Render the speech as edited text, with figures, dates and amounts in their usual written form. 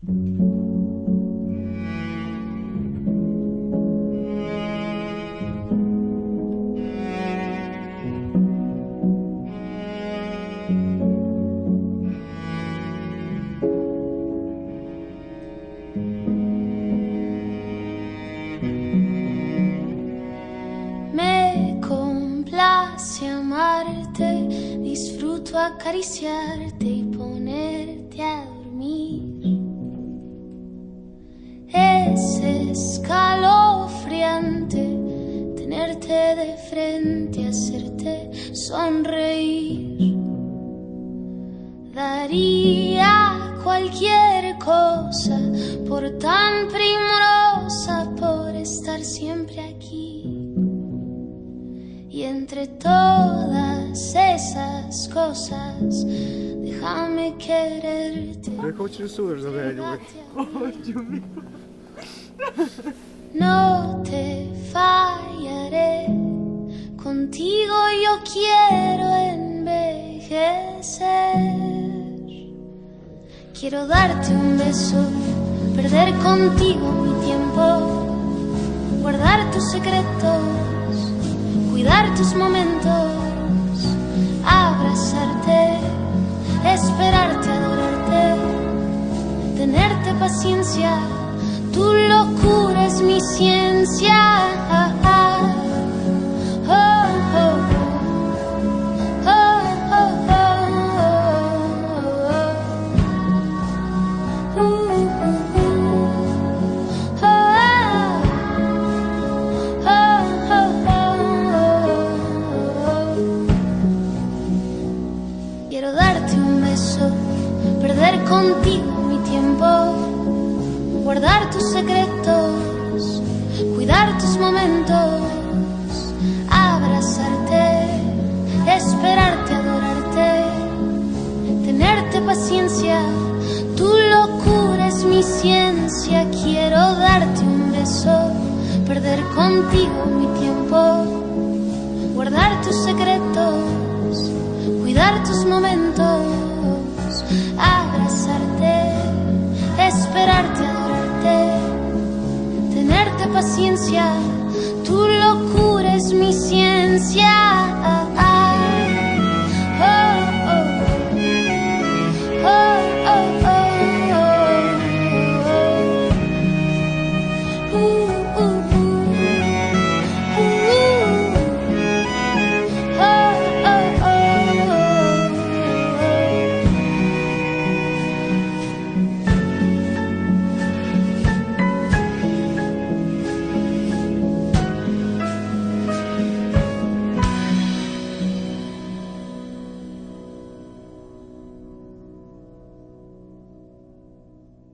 Me complace amarte, disfruto acariciarte y ponerte a dormir. Es escalofriante tenerte de frente, hacerte sonreír. Daría cualquier cosa por tan primorosa, por estar siempre aquí. Y entre todas esas cosas, déjame quererte. No te fallaré, contigo yo quiero envejecer. Quiero darte un beso, perder contigo mi tiempo, guardar tus secretos, cuidar tus momentos, abrazarte, esperarte, adorarte, tenerte paciencia. Tu locura es mi ciencia. Quiero darte un beso, perder contigo mi tiempo, guardar tus secretos, cuidar tus momentos, abrazarte, esperarte, adorarte, tenerte paciencia. Tu locura es mi ciencia. Quiero darte un beso, perder contigo mi tiempo, guardar tus secretos, cuidar tus momentos,